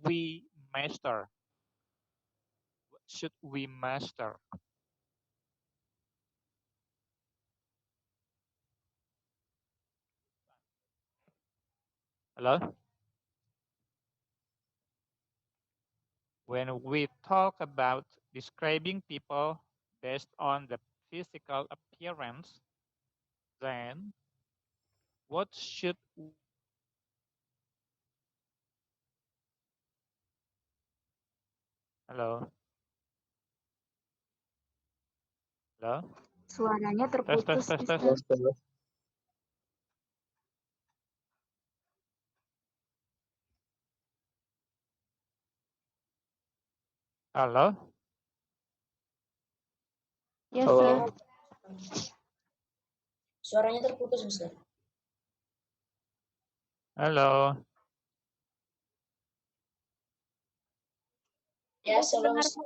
we master? What should we master? Hello? When we talk about describing people based on the physical appearance, then what should Halo? Halo? Suaranya Tes, tes, terputus, tes, tes. Mister. Halo? Yes, Halo. sir. Suaranya terputus, Mister. Halo? Ya, Tidak halo, terdengar, Mister.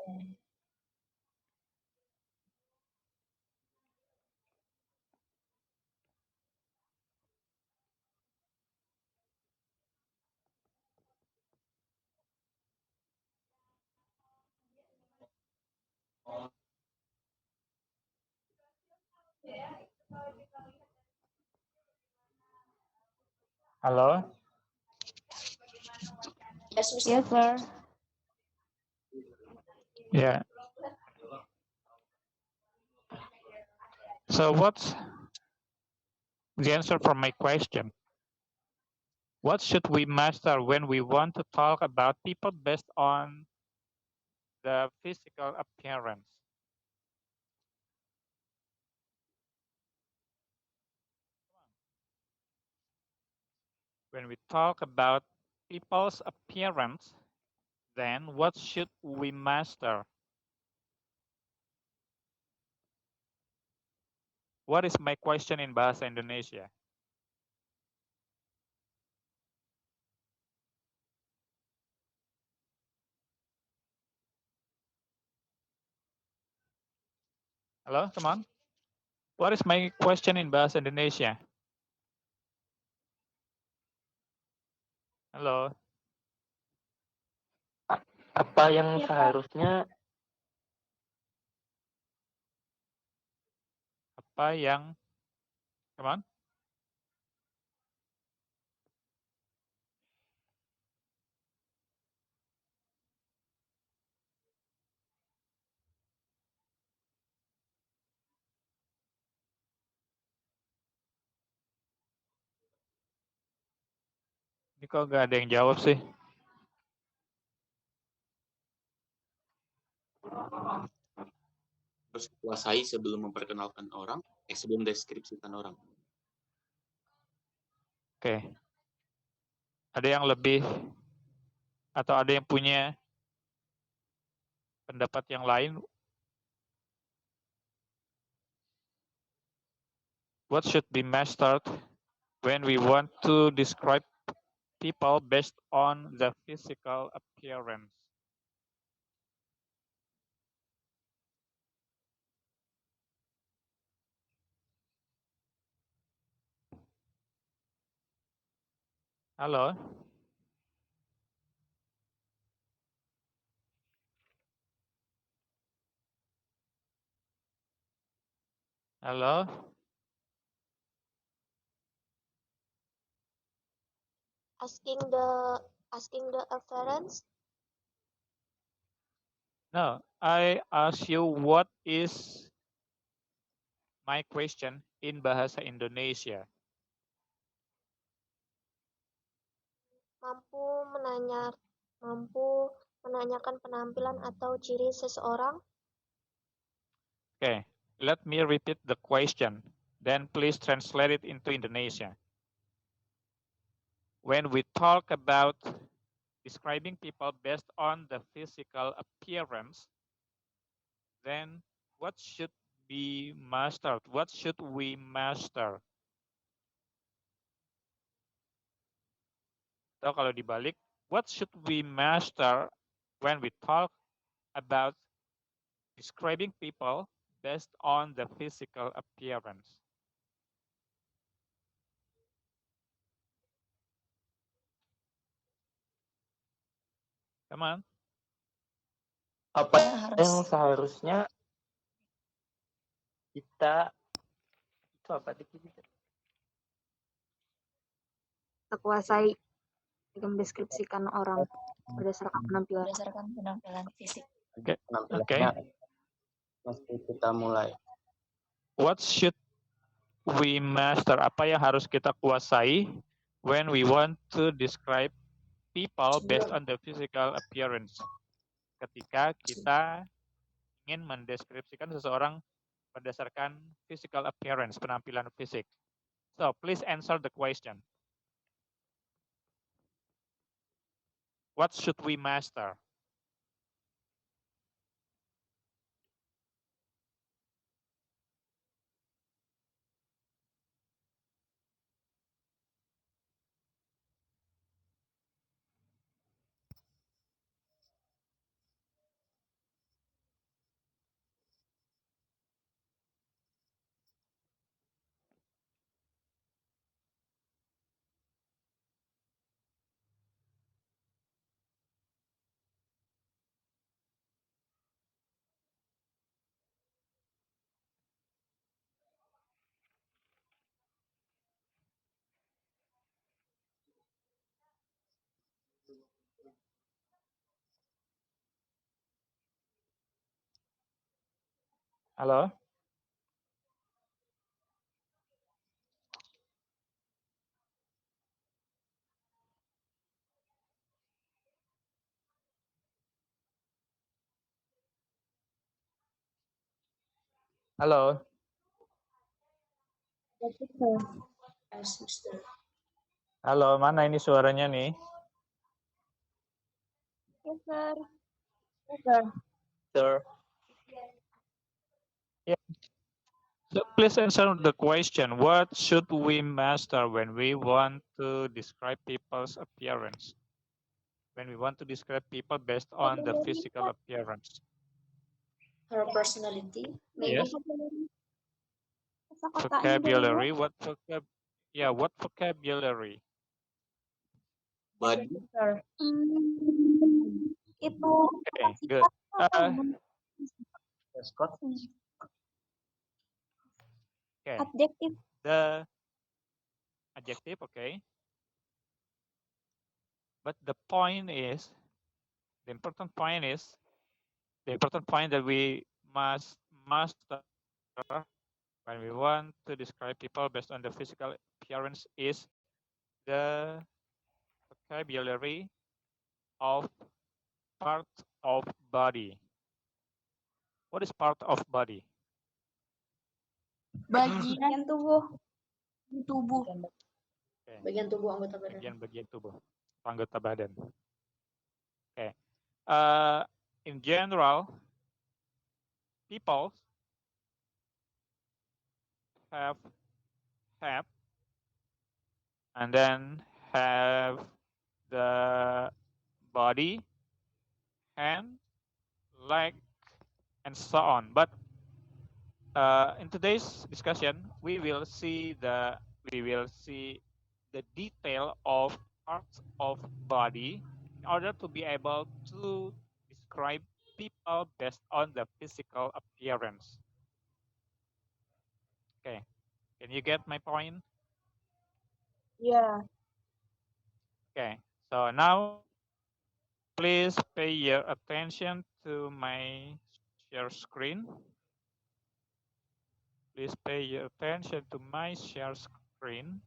Halo? Yes, Mister. Yes, sir. Yeah. So what's the answer for my question? What should we master when we want to talk about people based on the physical appearance? When we talk about people's appearance, then what should we master? What is my question in Bahasa Indonesia? Halo, teman? What is my question in Bahasa Indonesia? Halo? Apa yang Ya, Pak. seharusnya Apa yang, teman? Ini kok gak ada yang jawab sih? Harus kuasai sebelum memperkenalkan orang, sebelum deskripsikan orang. Oke. Ada yang lebih atau ada yang punya pendapat yang lain? What should be mastered when we want to describe people based on the physical appearance? Halo? Halo? asking the appearance. No, I ask you what is my question in Bahasa Indonesia. Mampu menanyakan penampilan atau ciri seseorang. Okay, let me repeat the question. Then please translate it into Indonesia. When we talk about describing people based on the physical appearance, then what should be mastered? What should we master? Atau kalau dibalik, what should we master when we talk about describing people based on the physical appearance? Come on. Apa Ya, yang harus seharusnya kita itu apa tadi? Kita kuasai mendeskripsikan orang berdasarkan penampilan. berdasarkan penampilan fisik. Okay. Penampilannya mesti kita mulai. What should we master? Apa yang harus kita kuasai when we want to describe people based on the physical appearance? Ketika kita ingin mendeskripsikan seseorang berdasarkan physical appearance, penampilan fisik. So, please answer the question. What should we master? Halo? Halo? Yes, Mister. Halo, mana ini suaranya nih? Yes, sir. Sir, So please answer the question. What should we master when we want to describe people's appearance? When we want to describe people based on the physical appearance. Her personality. Yes. Vocabulary. What vocabulary? Body, Itu Okay, good. Scott. Okay, adjektif. the adjective, okay. But the point is, the important point that we must master when we want to describe people based on the physical appearance is the vocabulary of part of body. What is part of body? Bagian tubuh. Tubuh. Okay. Bagian tubuh anggota badan. Bagian tubuh, anggota badan. Okay. In general, people have head and then have the body, hand, leg, and so on. But in today's discussion, we will see the detail of parts of body in order to be able to describe people based on the physical appearance. Okay, can you get my point? Yeah. Okay, so now please pay your attention to my share screen. Please pay your attention to my share screen.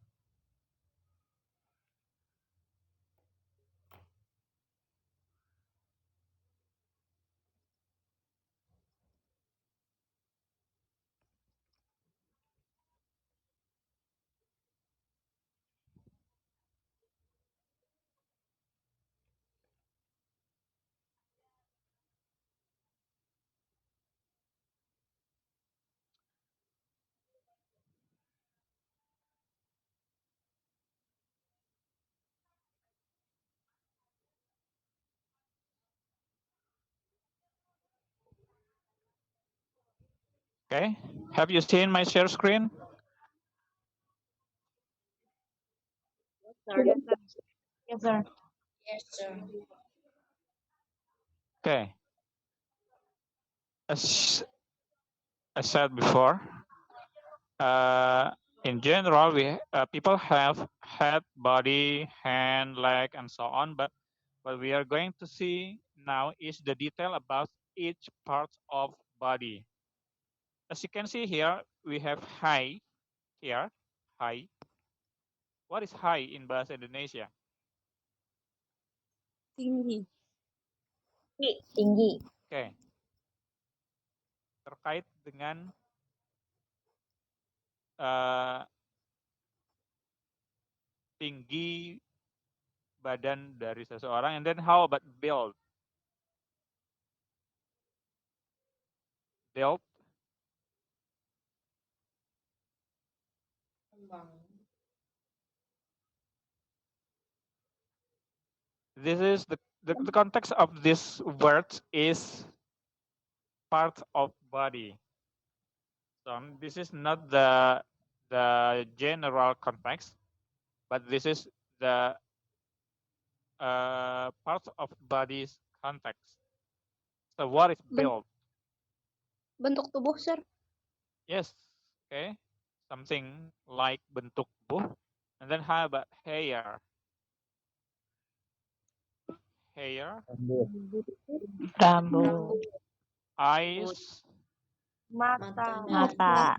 Okay, have you seen my share screen? Yes, sir. Yes, sir. Yes, sir. Okay. As I said before, in general, people have head, body, hand, leg, and so on. But what we are going to see now is the detail about each part of body. As you can see here, we have high here. High. What is high in bahasa Indonesia? Tinggi. Tinggi. Oke. Terkait dengan tinggi badan dari seseorang. And then how about build? Build. This is the context of this word is part of body. So this is not the general context, but this is the part of body's context. So what is build? Bentuk tubuh, sir. Yes. Okay. Something like bentuk tubuh. And then how about hair? Hair. Rambut. Eyes. Mata. Mata.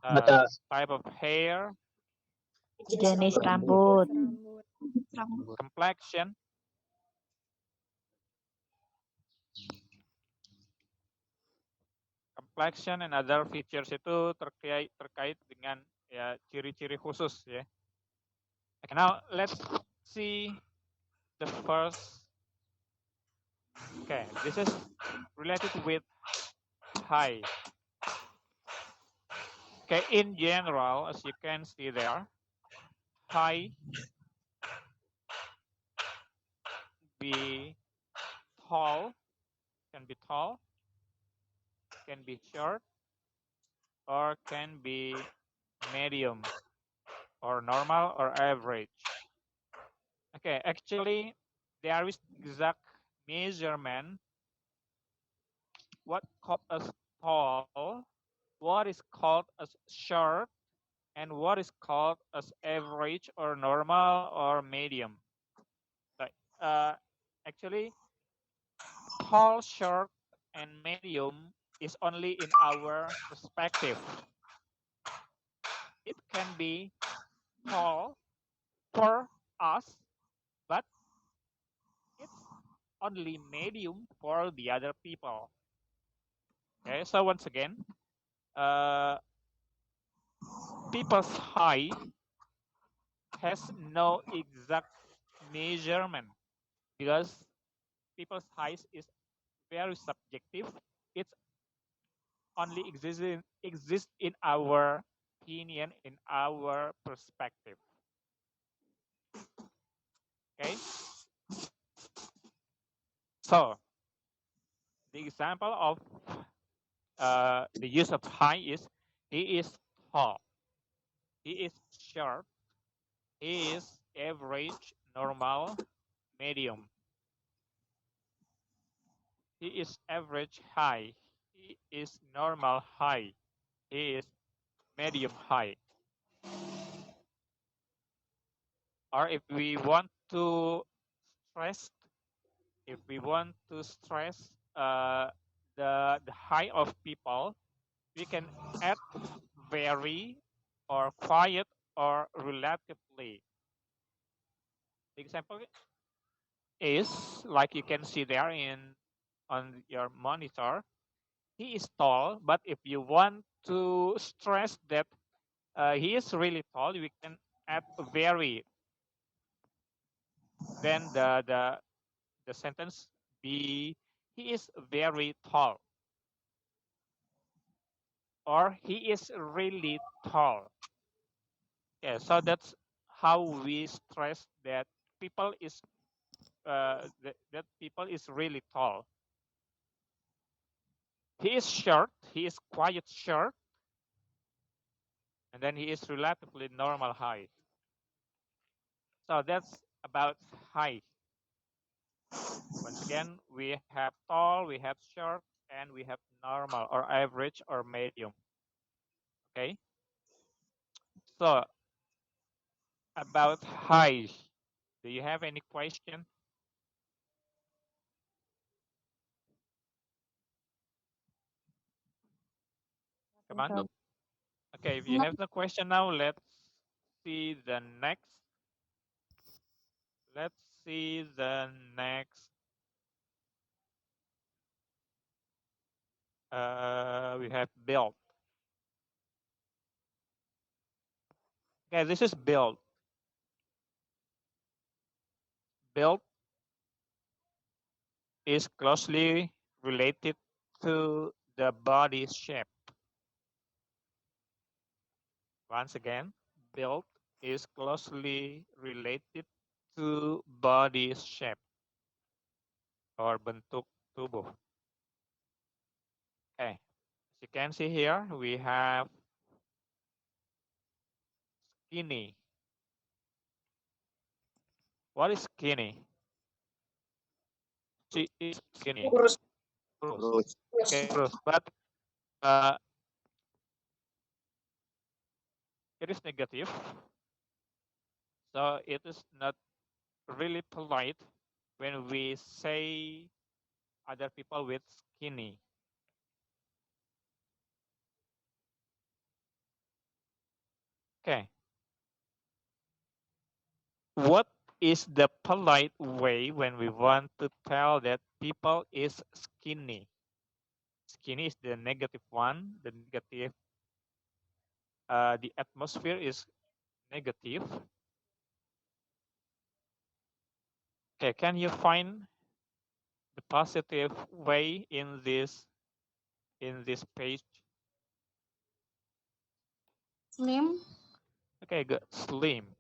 Mata. Type of hair. Jenis rambut. Complexion. Complexion and other features itu terkait dengan ya ciri-ciri khusus ya. Okay, now let's see the first. Okay, this is related with height. Okay, in general, as you can see there, height be tall, can be tall, can be short, or can be medium, or normal, or average. Okay, actually, there is exact measurement. What called as tall, what is called as short, and what is called as average, or normal, or medium. Actually, tall, short, and medium is only in our perspective. It can be tall for us, but it's only medium for the other people. Okay, so once again, people's height has no exact measurement because people's height is very subjective. It's only exists in our opinion, in our perspective. Okay. So the example of the use of high is he is tall, he is short, he is average, normal, medium. He is average high, he is normal high, he is medium high. Or if we want to stress, the height of people, we can add very or quiet or relatively. The example is like you can see there on your monitor. He is tall, but if you want to stress that he is really tall, we can add very. Then the sentence be he is very tall, or he is really tall. Okay, so that's how we stress that people is that people is really tall. He is short, he is quite short, and then he is relatively normal height. So that's about height. Once again, Again, we have tall, we have short, and we have normal or average or medium. Okay. So about height, do you have any question? Come on. Nope. Okay, if you have no question now, let's see the next. Let's see the next. We have build. Okay, this is build. Build is closely related to the body shape. Once again, build is closely related to body shape or bentuk tubuh. Okay, as you can see here, we have skinny. What is skinny? She is skinny. Kurus. Terus Okay, kurus. But uh, it is negative. So it is not really polite when we say other people with skinny. Okay. What is the polite way when we want to tell that people is skinny? Skinny is the negative one. The negative, the atmosphere is negative. Okay, can you find the positive way in this page? Slim. Okay, good. Slim.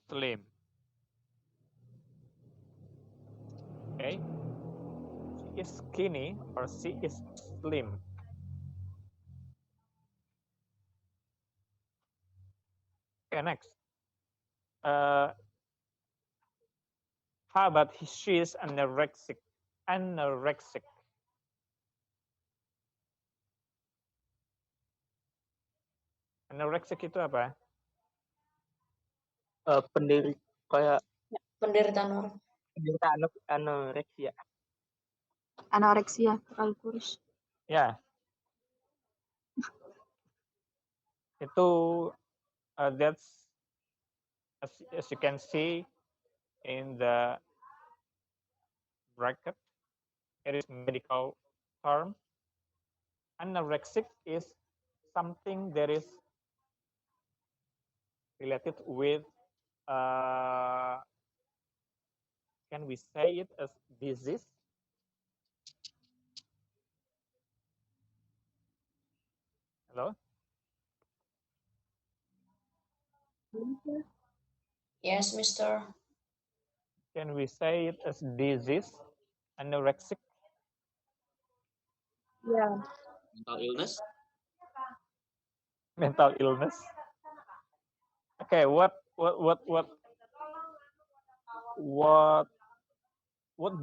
Slim. Okay. She is skinny or she is slim. Okay, next. How about she is anorexic? Anorexic. Anorexic itu apa? Kayak Penderitaan orang. penderita anoreksia. Anoreksia, terlalu kurus. Ya. Itu that's as you can see in the bracket. It is medical term. Anorexic is something that is related with can we say it as disease? Hello? Yes, Mister. Can we say it as disease? Anorexic? Yeah. mental illness. Mental illness? Okay, what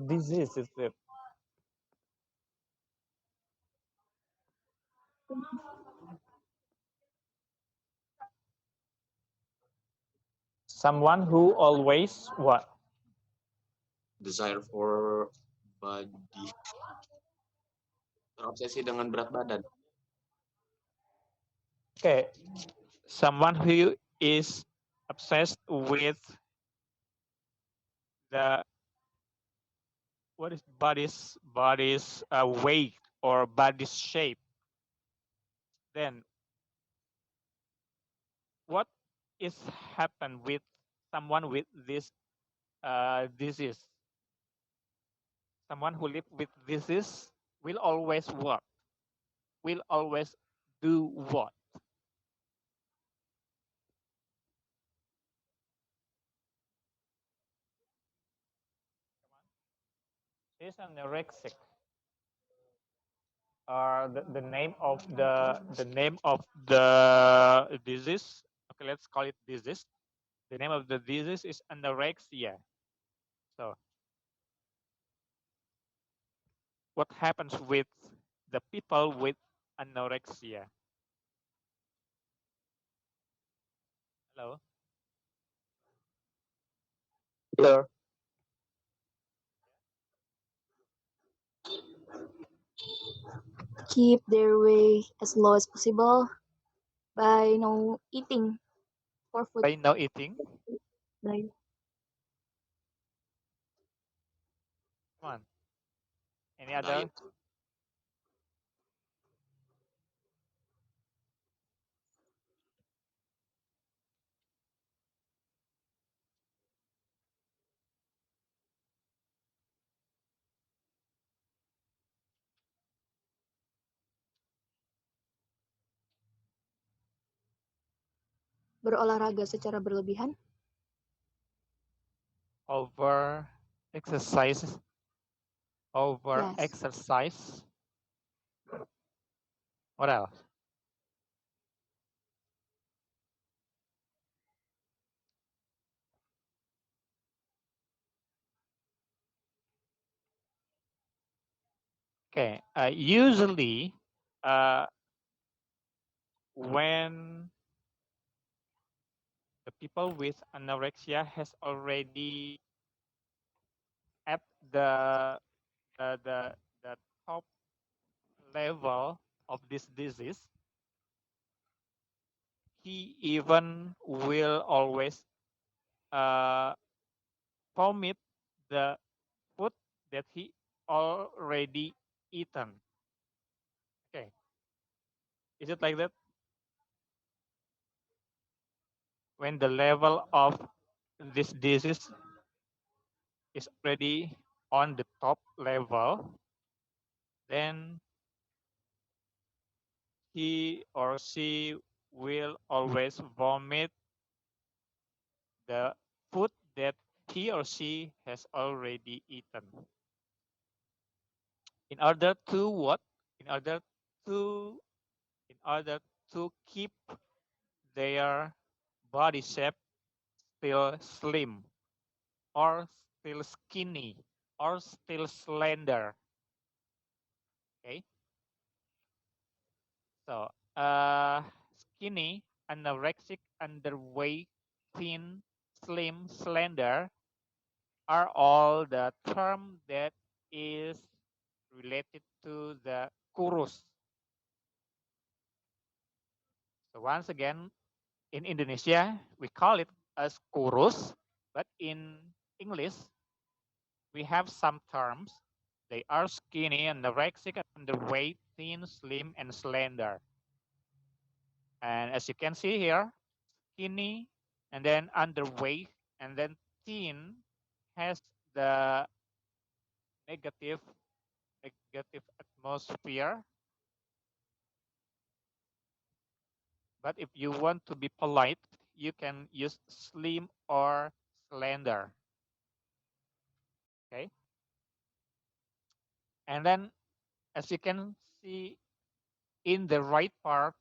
disease is it? Someone who always what? Desire for body. Terobsesi dengan berat badan. Okay, someone who is obsessed with the what is body's weight or body's shape. Then what is happen with someone with this disease? Someone who live with disease will always what? Will always do what? Is anorexic. The name of the disease. Okay, let's call it disease. The name of the disease is anorexia. So what happens with the people with anorexia? Hello? Hello. Keep their weight as low as possible by no eating for food. By no eating? By Come on. Any other? Diet. berolahraga secara berlebihan. Over exercise? Over Yes. exercise? What else? Okay. Usually, when the people with anorexia has already at the top level of this disease, he even will always vomit the food that he already eaten. Okay, is it like that? When the level of this disease is already on the top level, then he or she will always vomit the food that he or she has already eaten. In order to what? In order to in order to keep their body shape still slim or still skinny or still slender. Okay. So skinny, anorexic, underweight, thin, slim, slender are all the term that is related to the kurus. So once again, in Indonesia, we call it as kurus, but in English, we have some terms. They are skinny, anorexic, underweight, thin, slim, and slender. And as you can see here, skinny, and then underweight, and then thin has the negative atmosphere. But if you want to be polite, you can use slim or slender. Okay. And then as you can see in the right part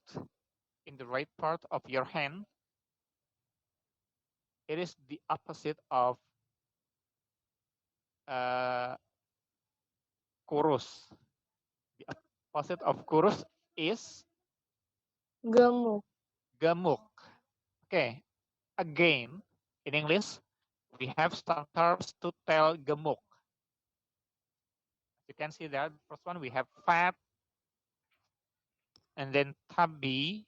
of your hand, it is the opposite of kurus. The opposite of kurus is Gemuk. gemuk. Okay. Again, in English, we have some terms to tell gemuk. You can see that first one we have fat, and then chubby,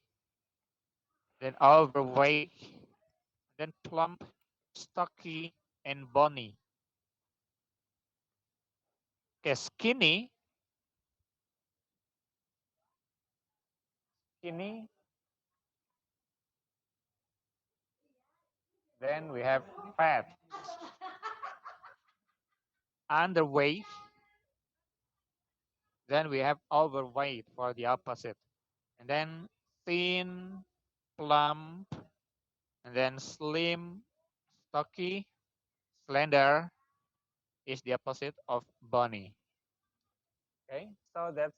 then overweight, then plump, stocky, and bony. Okay, skinny, then we have fat. Underweight, then we have overweight for the opposite. And then thin, plump, and then slim, stocky, slender is the opposite of bony. Okay, so that's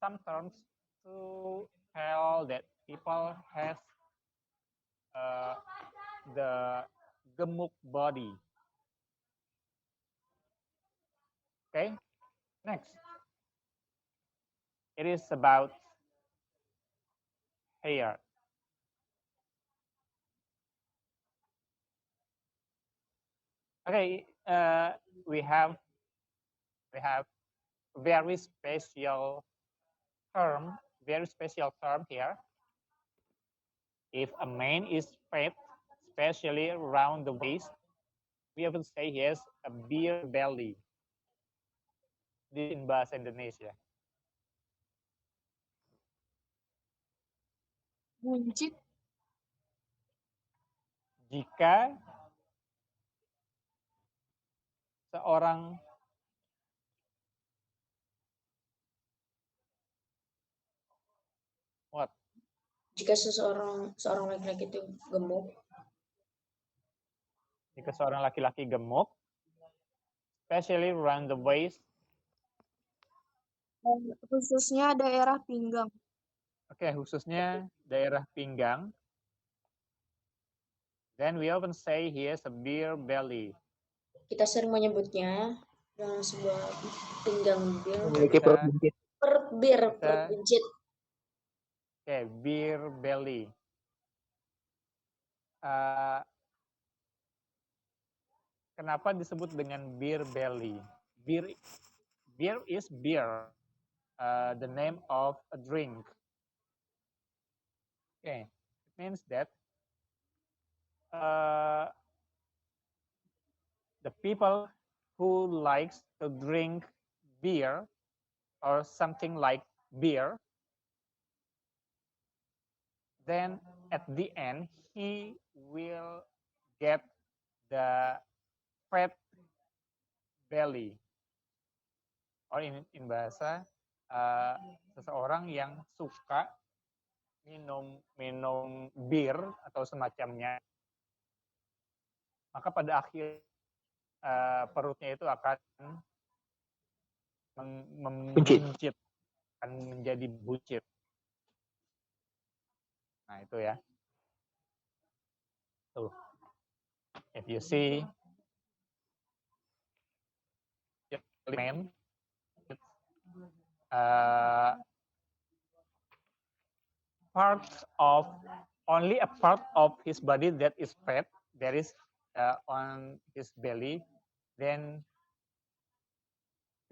some terms to tell that people has the gemuk body. Okay, next. It is about hair. Okay, we have very special term here. If a man is fat, especially around the waist, we often say he has a beer belly. This in bahasa Indonesia. Buncit. Jika seorang what? Jika seorang laki-laki itu gemuk, Jika seorang laki-laki gemuk, especially around the waist. Khususnya daerah pinggang. Oke, khususnya daerah pinggang. Then we often say he has a beer belly. kita sering menyebutnya dengan sebuah pinggang bir. Memiliki perut buncit. Perut buncit. Oke, beer belly. Kenapa disebut dengan beer belly? Beer is beer, the name of a drink. Okay, it means that the people who likes to drink beer or something like beer, then at the end he will get the fat belly. Or in bahasa seseorang yang suka minum bir atau semacamnya, maka pada akhir perutnya itu akan membuncit, akan menjadi buncit. Nah itu ya. Tuh, if you see man, only a part of his body that is fat, that is on his belly, then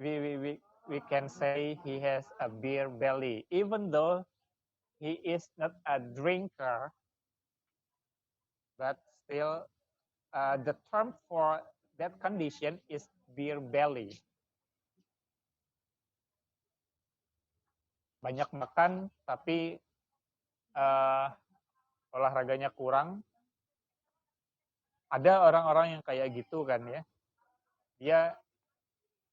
we can say he has a beer belly, even though he is not a drinker, but still the term for that condition is beer belly. Banyak makan tapi olahraganya kurang. Ada orang-orang yang kayak gitu kan ya. Dia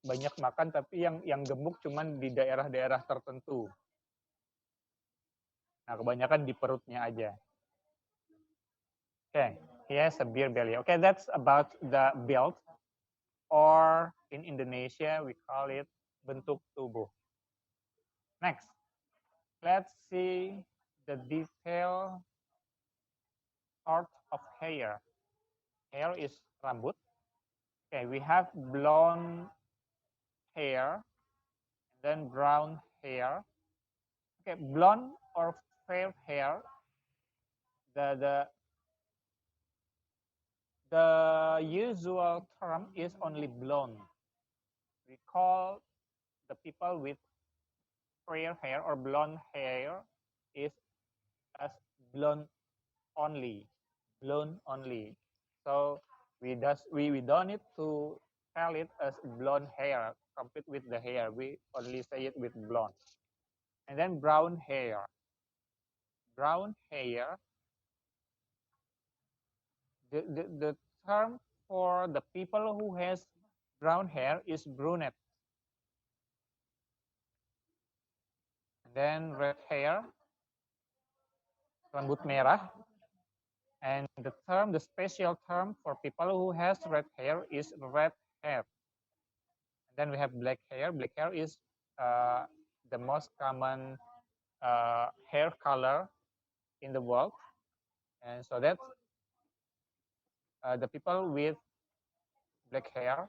banyak makan tapi yang gemuk cuman di daerah-daerah tertentu. Nah, kebanyakan di perutnya aja. Okay, he has a beer belly. Okay, that's about the build, or in Indonesia we call it bentuk tubuh. Next, let's see the detail part of hair. Hair is rambut. Okay, we have blonde hair, and then brown hair. Okay, blonde or fair hair, the usual term is only blonde. We call the people with fair hair or blonde hair is as blonde only. Blonde only. So we don't need to tell it as blonde hair, complete with the hair. We only say it with blonde. And then brown hair. Brown hair. The term for the people who has brown hair is brunette. And then red hair, rambut merah. And the special term for people who has red hair is red hair. And then we have black hair. Black hair is the most common hair color in the world. And so that's the people with black hair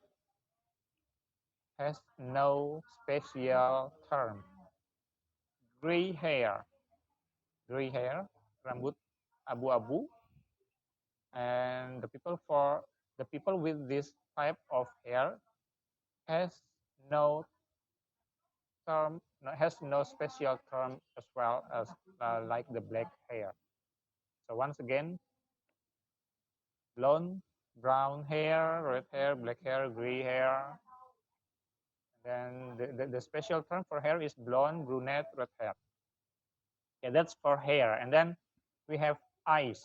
has no special term. gray hair. Gray hair, rambut abu-abu. And the people with this type of hair has no special term as well as like the black hair. So once again, blonde, brown hair, red hair, black hair, gray hair. And then the special term for hair is blonde, brunette, red hair. Okay, that's for hair. And then we have eyes.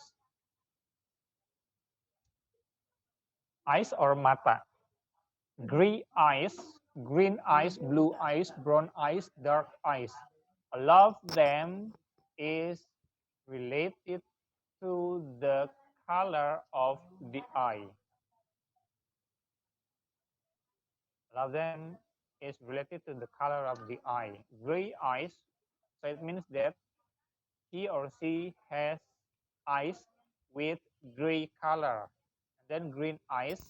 Eyes or mata. Gray eyes, green eyes, blue eyes, brown eyes, dark eyes. All of them is related to the color of the eye. All of them is related to the color of the eye. Gray eyes, so it means that he or she has eyes with gray color. And then green eyes,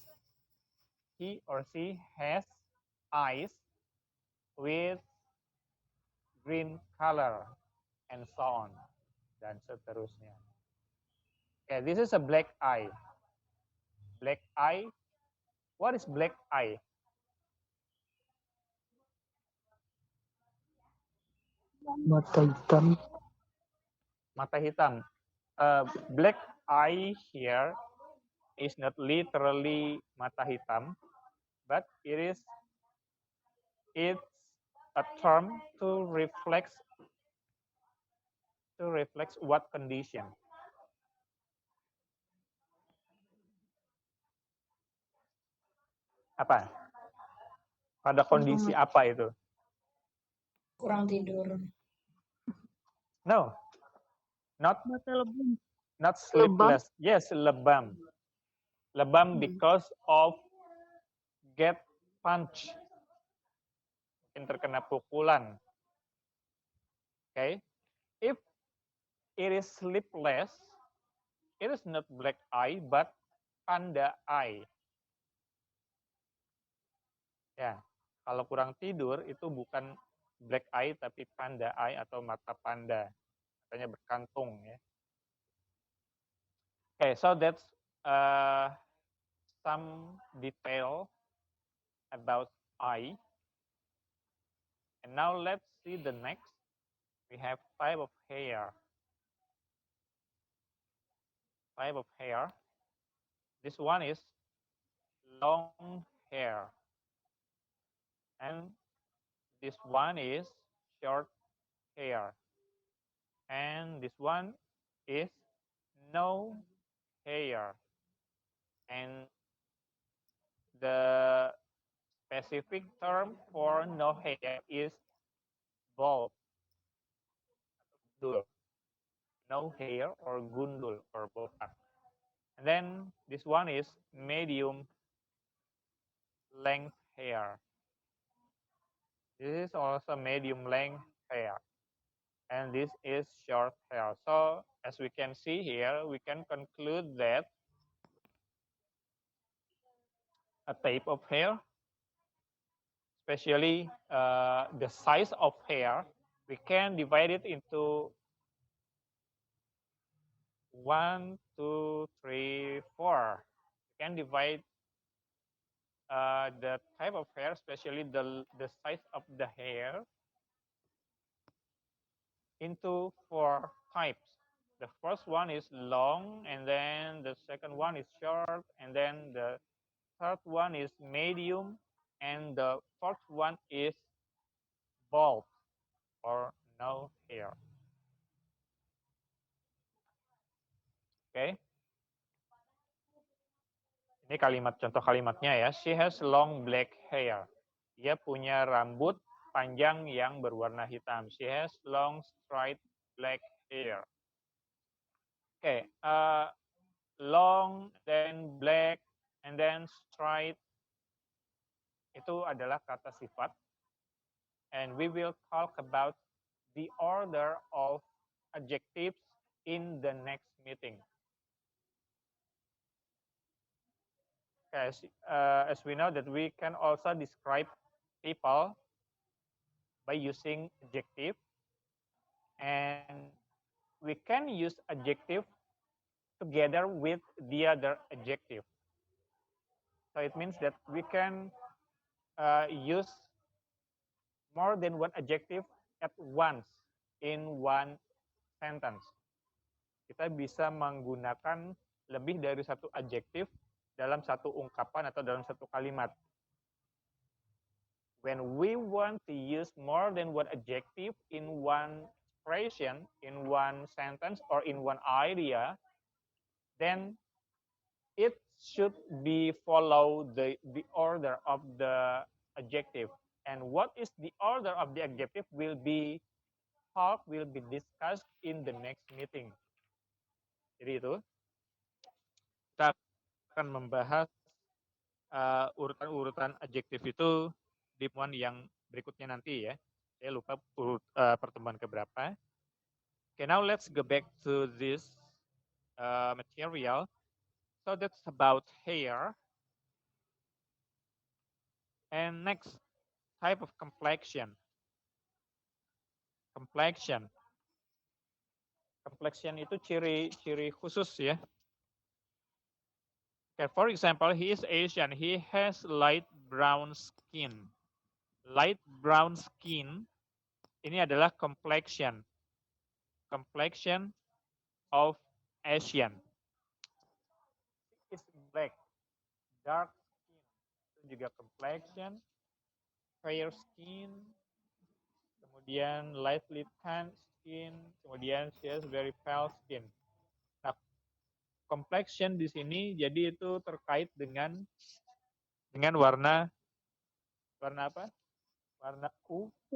he or she has eyes with green color, and so on, dan seterusnya. Okay, this is a black eye. Black eye. What is black eye? Mata hitam. Mata hitam. Black eye here is not literally mata hitam, but it's a term to reflect what condition. Apa? Pada kondisi apa itu? Kurang tidur. No, not Lebam. sleepless. Yes, lebam. Lebam because of get punch. Mungkin terkena pukulan. Okay. If it is sleepless, it is not black eye, but panda eye. Ya, kalau kurang tidur itu bukan black eye tapi panda eye atau mata panda. Katanya berkantung ya. Okay, so that's some detail about eye. And now let's see the next. We have type of hair. Type of hair. This one is long hair. And this one is short hair. And this one is no hair. And the specific term for no hair is bald. No hair or gundul or botak. And then this one is medium length hair. This is also medium length hair. And this is short hair. So as we can see here, we can conclude that a type of hair, especially the size of hair, we can divide it into 1, 2, 3, 4. We can divide the type of hair, especially the size of the hair, into 4 types. The first one is long, and then the second one is short, and then the third one is medium, and the fourth one is bald or no hair. Okay. Ini contoh kalimatnya ya. She has long black hair. Dia punya rambut panjang yang berwarna hitam. She has long straight black hair. Okay, long, then black, and then straight. Itu adalah kata sifat. And we will talk about the order of adjectives in the next meeting. As we know that we can also describe people by using adjective. and we can use adjective together with the other adjective. So it means that we can use more than one adjective at once in one sentence. Kita bisa menggunakan lebih dari satu adjektif dalam satu ungkapan atau dalam satu kalimat. When we want to use more than one adjective in one expression, in one sentence, or in one idea, then it should be follow the order of the adjective. And what is the order of the adjective will be discussed in the next meeting. Jadi itu kita akan membahas urutan-urutan adjektif itu di pertemuan yang berikutnya nanti ya. Saya lupa pertemuan keberapa. Okay, now let's go back to this material. So that's about hair. And next, type of complexion. Complexion itu ciri khusus ya. Okay, for example, he is Asian. He has light brown skin. Light brown skin ini adalah complexion. Complexion of Asian. It's black. Dark skin itu juga complexion. Fair skin. Kemudian lightly tanned skin. Kemudian she has very pale skin. Nah, complexion di sini jadi itu terkait dengan warna apa? Warna kulit.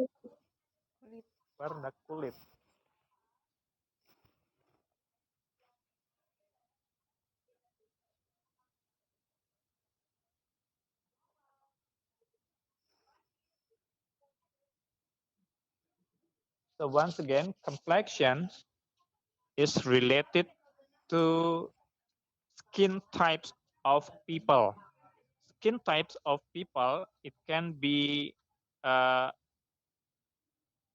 So once again, complexion is related to skin types of people. Skin types of people, it can be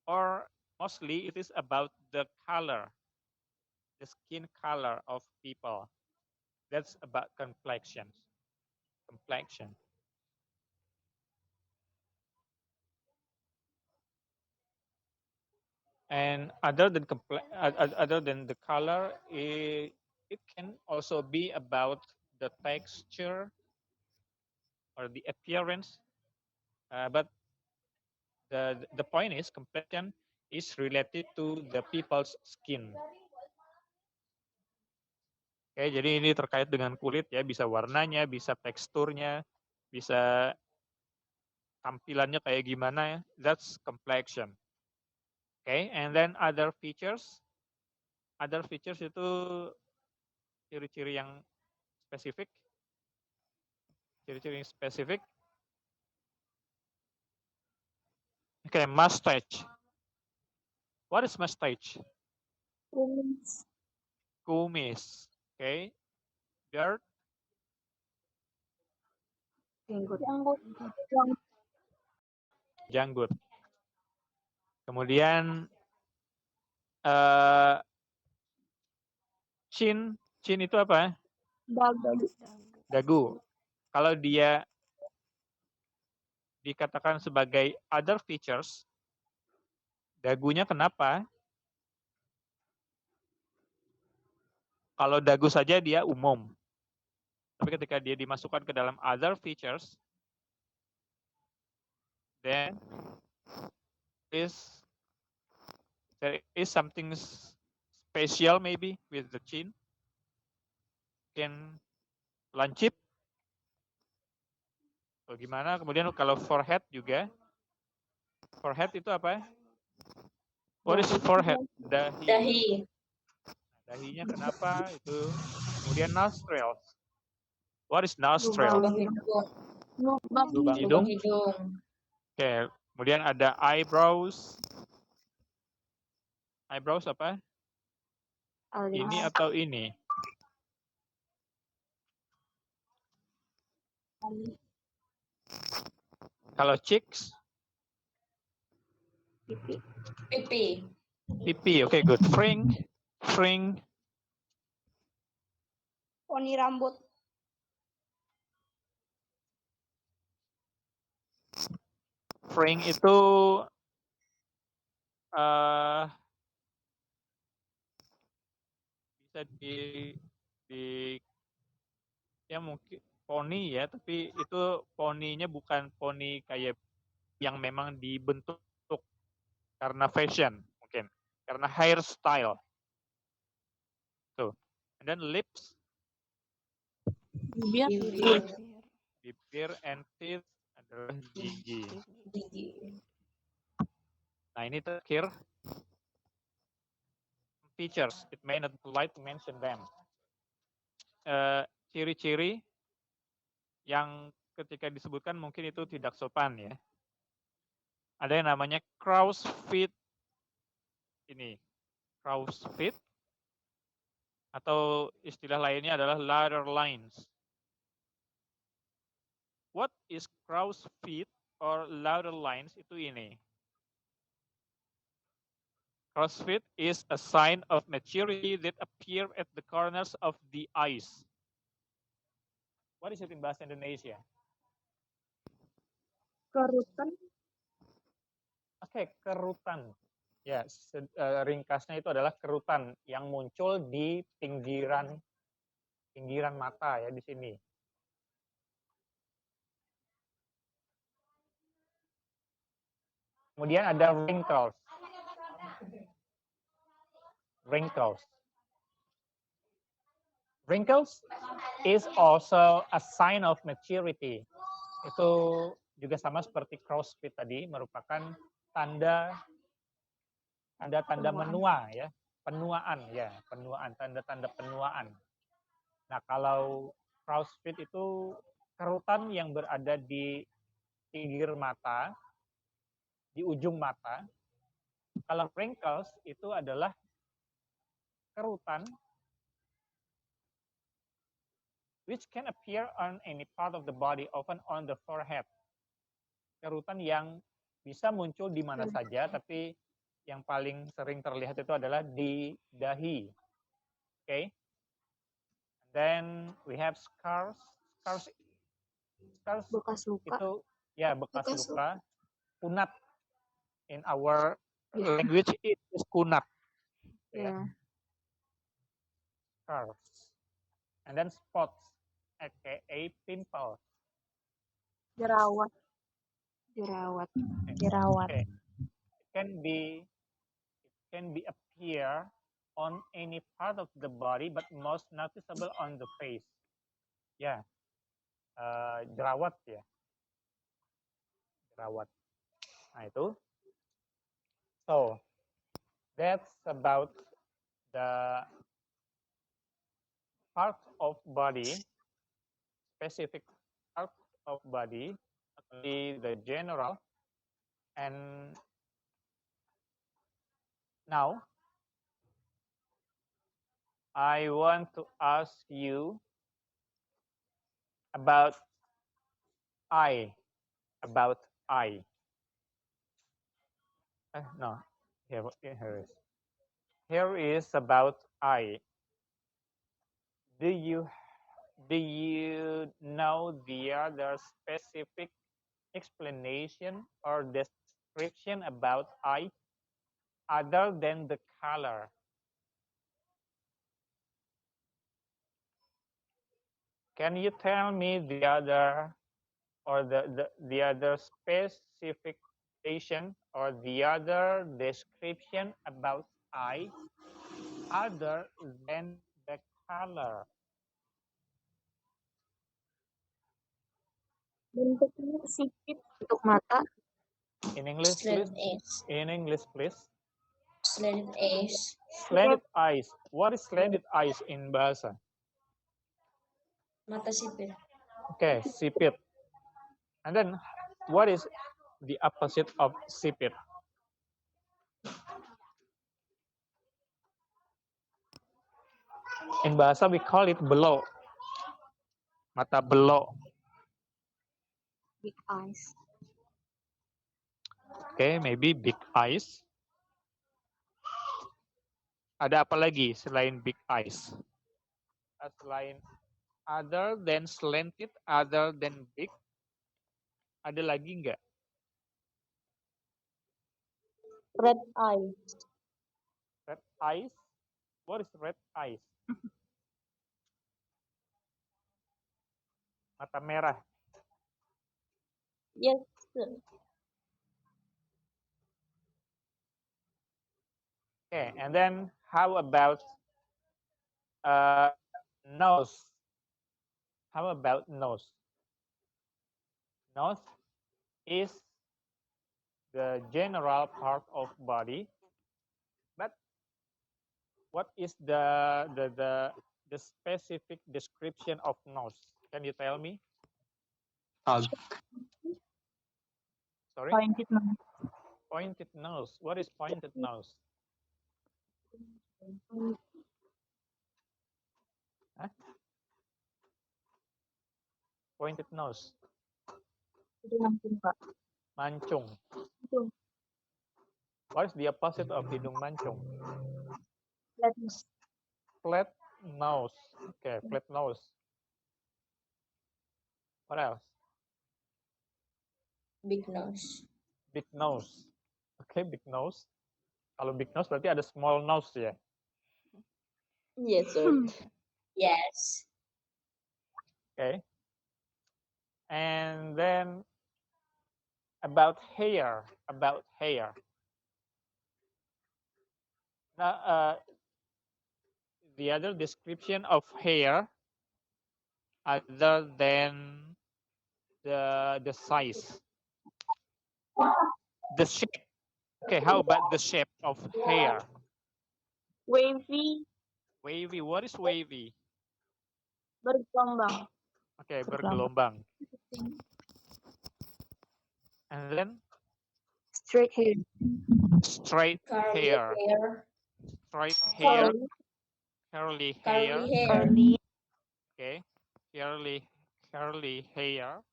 or mostly it is about the color, the skin color of people. That's about complexion. And other than the color, it can also be about the texture or the appearance. But the point is complexion is related to the people's skin. Oke, jadi ini terkait dengan kulit ya, bisa warnanya, bisa teksturnya, bisa tampilannya kayak gimana ya. That's complexion. Okay, and then other features. Other features itu ciri-ciri yang spesifik. Ciri-ciri yang spesifik. Okay, mustache. What is mustache? Kumis. Okay. Beard. Janggut. Kemudian chin itu apa? Dagu. Kalau dia dikatakan sebagai other features, dagunya kenapa? Kalau dagu saja dia umum. Tapi ketika dia dimasukkan ke dalam other features, then there is something special maybe with the chin. Mungkin lancip. Atau gimana? Kemudian kalau forehead juga. Forehead itu apa? What is forehead? Dahi. Dahinya kenapa? Itu. Kemudian nostrils. What is nostril? Lubang hidung. Oke. Kemudian ada eyebrows. Eyebrows apa? Ini atau ini? Kalau cheeks? Pipi. Pipi. Okay, good. Fring. Fring. Poni rambut. Fring itu bisa di ya mungkin poni ya, tapi itu poninya bukan poni kayak yang memang dibentuk karena fashion mungkin, karena hairstyle. Tuh. And then lips, bibir and teeth adalah gigi. Nah, ini terakhir features. It may not polite to mention them. Ciri-ciri yang ketika disebutkan mungkin itu tidak sopan ya. Ada yang namanya crow's feet. Ini crow's feet atau istilah lainnya adalah ladder lines. What is crow's feet or ladder lines? Itu ini. Crow's feet is a sign of maturity that appear at the corners of the eyes. What is it in bahasa Indonesia? Kerutan. Oke, kerutan. Ya, ringkasnya itu adalah kerutan yang muncul di pinggiran mata ya di sini. Kemudian ada wrinkles. Wrinkles is also a sign of maturity. Itu juga sama seperti crow's feet tadi, merupakan tanda menua ya, penuaan, tanda-tanda penuaan. Nah, kalau crow's feet itu kerutan yang berada di pinggir mata, di ujung mata. Kalau wrinkles itu adalah kerutan which can appear on any part of the body, often on the forehead. Kerutan yang bisa muncul di mana saja, tapi yang paling sering terlihat itu adalah di dahi. Okay. Then we have scars. Bekas luka. Itu ya bekas luka. Kunat. In our language it is kunat. Yeah. Scars. And then spots, aka pimples. Jerawat. Okay. It can be appear on any part of the body, but most noticeable on the face. Ya, jerawat ya. Jerawat. Nah itu. So, that's about the part of body, specific part of body, the general. And now, I want to ask you about eye. No, here is. Here is about eye. Do you know the other specific explanation or description about eye other than the color? Can you tell me the other or the other specification or the other description about eye other than the color? Bentuknya sipit. Untuk mata. In English, please. In English, please. Slanted eyes. Slanted eyes. What is slanted eyes in bahasa? Mata sipit. Okay, sipit. And then, what is the opposite of sipit? In bahasa, we call it belok. Mata belok. Big eyes. Okay, maybe big eyes. Ada apa lagi selain big eyes? Selain other than slanted, other than big, ada lagi nggak? Red eye. Red eyes? What is red eyes? Mata merah. Yes, sir. Okay, and then how about nose? How about nose? Nose is the general part of body, but what is the specific description of nose? Can you tell me? Sorry? Pointed nose. Pointed nose. What is pointed nose? Huh? Pointed nose. Itu langsung, Pak. Mancung. Itu What is the opposite of hidung mancung? flat nose. Flat nose. Okay, flat nose. What else? Big nose. Big nose. Okay, big nose. Kalau big nose berarti ada small nose ya. Yes, sir. Yes. Okay. And then about hair. Now, the other description of hair, other than the size, the shape. Okay, how about the shape of hair? Wavy, Wavy. What is wavy? bergelombang. Okay, bergelombang. And then Straight hair. straight Curly hair. hair. Straight hair. Curly. Curly hair. Curly hair. Curly. Okay, curly hair.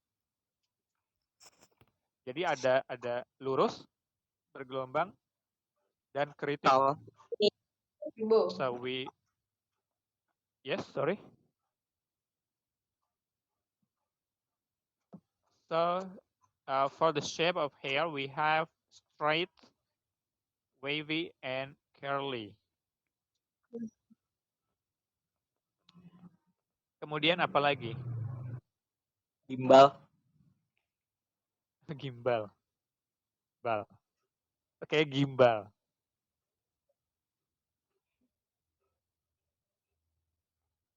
Jadi ada lurus, bergelombang, dan keriting. Bo. So yes, sorry. So for the shape of hair, we have straight, wavy, and curly. Kemudian apa lagi? Gimbal. Gimbal. Oke, gimbal.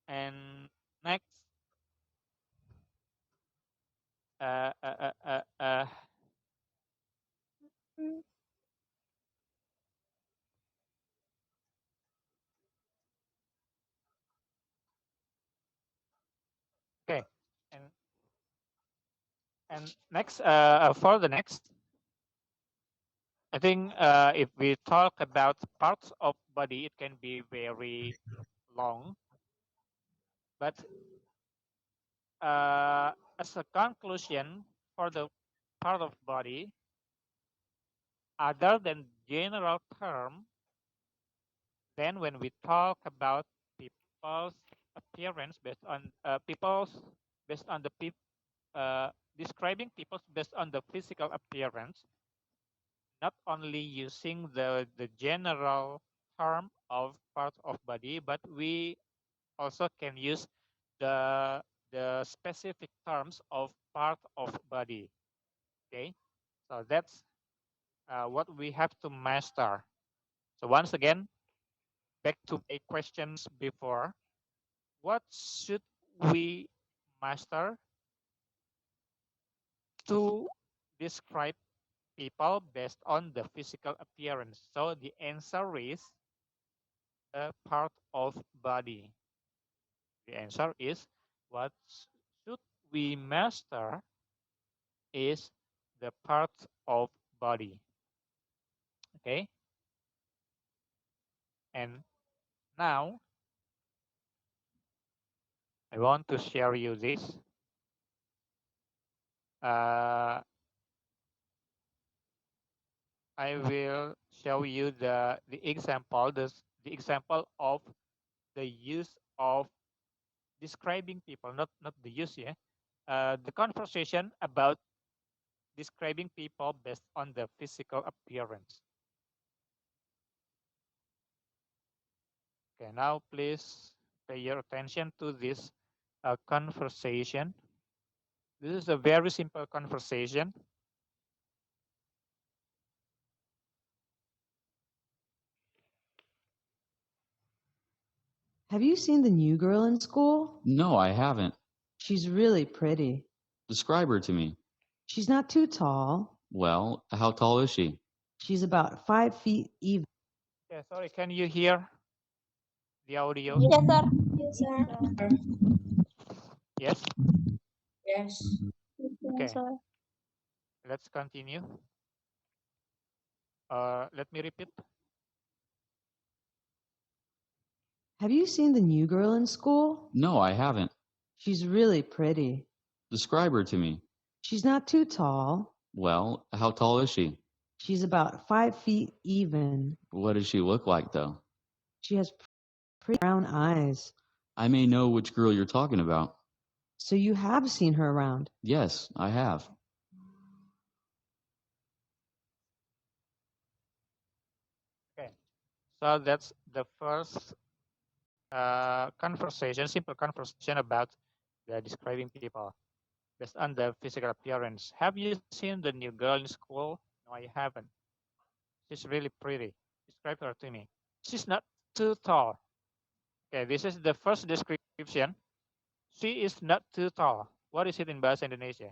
And next, okay, and next, for the next, I think if we talk about parts of body, it can be very long. But as a conclusion for the part of body, other than general term, then when we talk about people's appearance based on describing people based on the physical appearance, not only using the general term of part of body, but we also can use the specific terms of part of body. Okay, so that's what we have to master. So once again, back to a questions before, what should we master to describe people based on the physical appearance? So the answer is a part of body. The answer is what should we master is the part of body. Okay. And now I want to share you this. I will show you the example, the example of the use of describing people, not the use, yeah. The conversation about describing people based on the physical appearance. Okay, now please pay your attention to this conversation. This is a very simple conversation. Have you seen the new girl in school? No, I haven't. She's really pretty. Describe her to me. She's not too tall. Well, how tall is she? She's about 5 feet even. Yeah, sorry, can you hear the audio? Yes, sir. Yes, sir. Yes? Yes. Okay. Yes, sir. Let's continue. Let me repeat. Have you seen the new girl in school? No, I haven't. She's really pretty. Describe her to me. She's not too tall. Well, how tall is she? She's about 5 feet even. What does she look like, though? She has pretty brown eyes. I may know which girl you're talking about. So you have seen her around. Yes, I have. Okay. So that's the first conversation, simple conversation about the describing people based on the physical appearance. Have you seen the new girl in school? No, I haven't. She's really pretty. Describe her to me. She's not too tall. Okay, this is the first description. She is not too tall. What is it in bahasa Indonesia?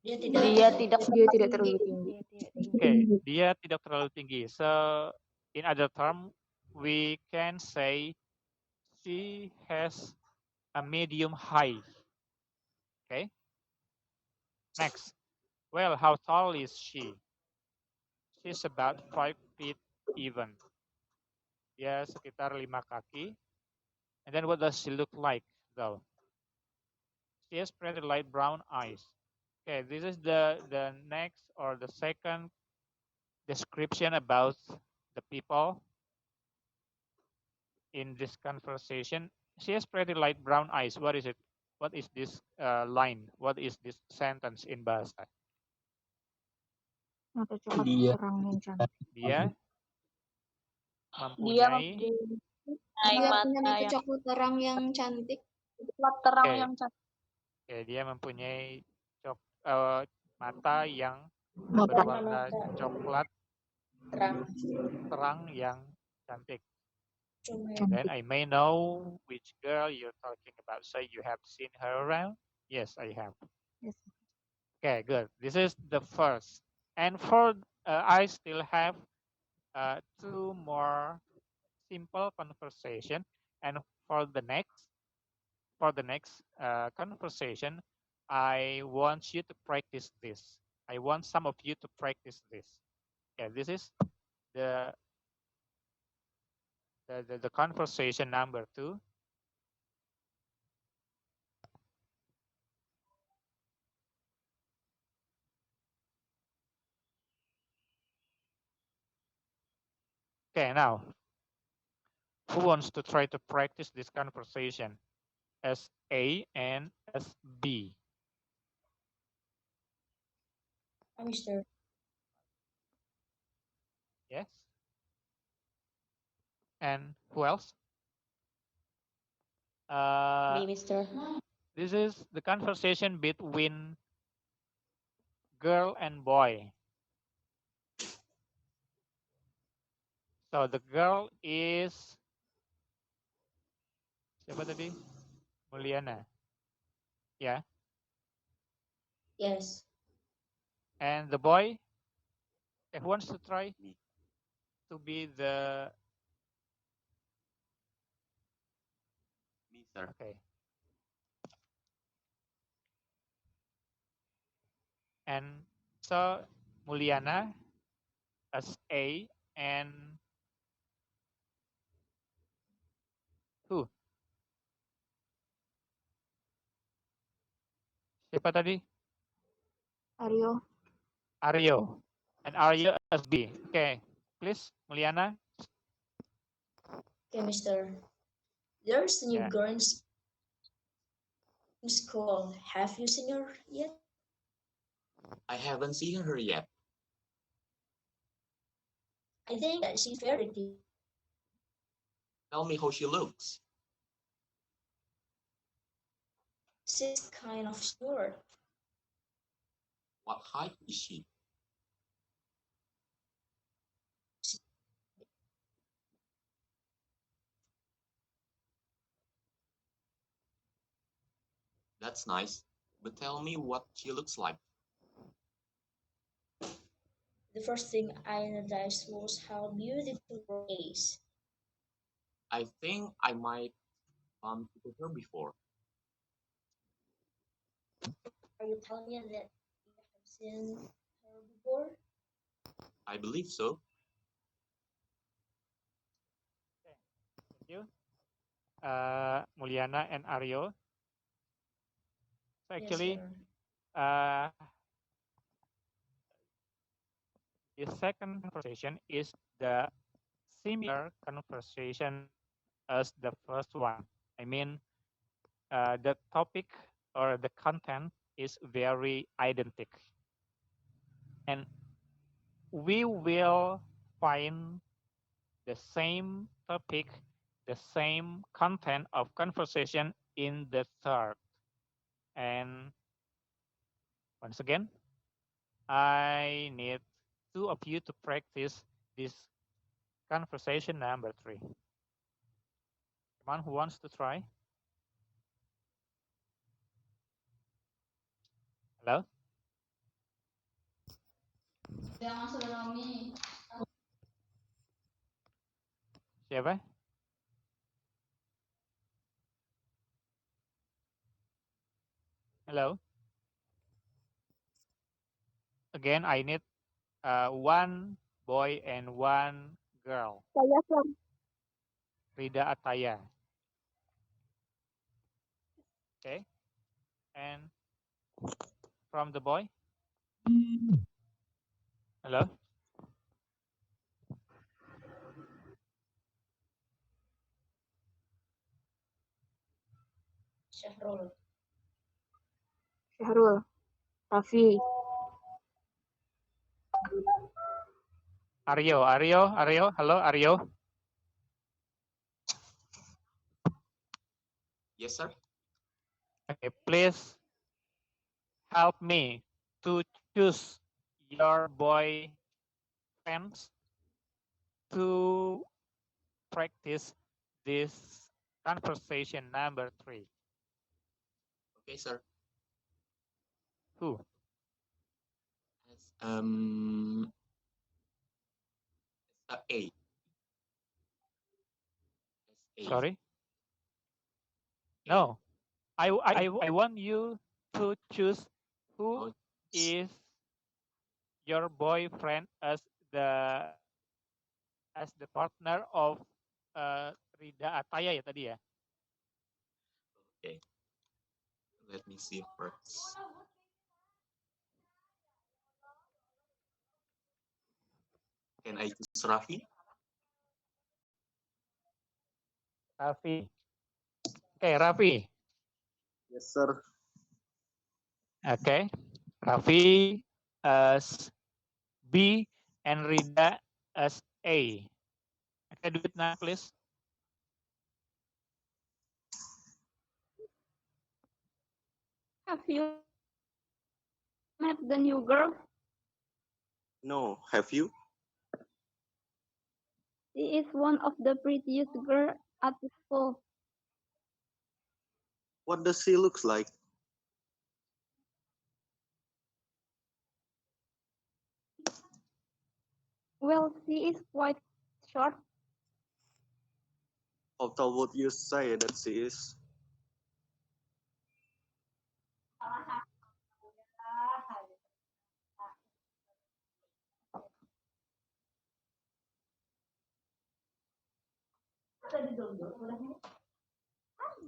Dia tidak Dia tidak terlalu tinggi. Okay, dia tidak terlalu tinggi. So, in other term, we can say she has a medium height. Okay. Next. Well, how tall is she? She's about 5 feet even. Dia sekitar 5 kaki. And then what does she look like though? She has pretty light brown eyes. Okay, this is the next or the second description about the people in this conversation. She has pretty light brown eyes. What is it? What is this line? What is this sentence in bahasa? Mata coklat Dia. terang yang cantik. Dia Dia mempunyai Dia punya punya mata yang coklat terang yang cantik. Coklat terang Oke. yang cantik. dia mempunyai mata yang Mata berwarna coklat terang. terang yang cantik. Cuma Then I may know which girl you're talking about. So you have seen her around? Yes, I have. Yes. Okay, good. This is the first. And for I still have 2 more simple conversation. And for the next conversation, I want you to practice this. I want some of you to practice this. Okay, this is the conversation number 2. Okay, now, who wants to try to practice this conversation as A and as B? Mister. Yes. And who else? Me, Mister. This is the conversation between girl and boy. So the girl is siapa tadi? Mulyana. Yeah. Yes. And the boy, who wants to try Me. to be the Me, sir. okay. And so Mulyana as A and who? Siapa tadi? Aryo. Aryo. And Aryo as B. Okay, please, Mulyana, Okay, mister. There's a new Yeah. girl in school. Have you seen her yet? I haven't seen her yet. I think that she's very pretty. Tell me how she looks. She's kind of short. What height is she? That's nice. But tell me what she looks like. The first thing I noticed was how beautiful her is. I think I might bump into her before. Are you telling me that you have seen her before? I believe so. Thank you. Mulyana and Aryo. So Yes, actually, sir. the second conversation is the similar conversation as the first one. I mean, the topic or the content is very identical. And we will find the same topic, the same content of conversation in the third. And once again, I need two of you to practice this conversation number 3. Someone who wants to try? Hello? Siapa? Hello? Again, I need one boy and one girl. Saya from Rida Ataya. Okay. And from the boy? Hello? Syahrul. Syahrul, Raffi, Aryo. Hello, Aryo. Yes, sir. Okay, please help me to choose your boy friends to practice this conversation number 3. Okay, sir. Who? A. A. Sorry? A. No. I want you to choose who Oh, is your boyfriend as the partner of Rida Ataya ya tadi ya. okay. Let me see first. Can I choose Raffi? Raffi. Okay, Raffi. Yes, sir. Okay. Raffi as B and Rida as A. Okay, do it now, please. have you met the new girl? No, have you? She is one of the prettiest girl at the school. What does she look like? Well, she is quite short. How tall would you say that she is?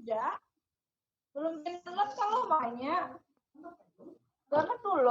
Ada. Belum kenalan kalau banyak. Download dulu.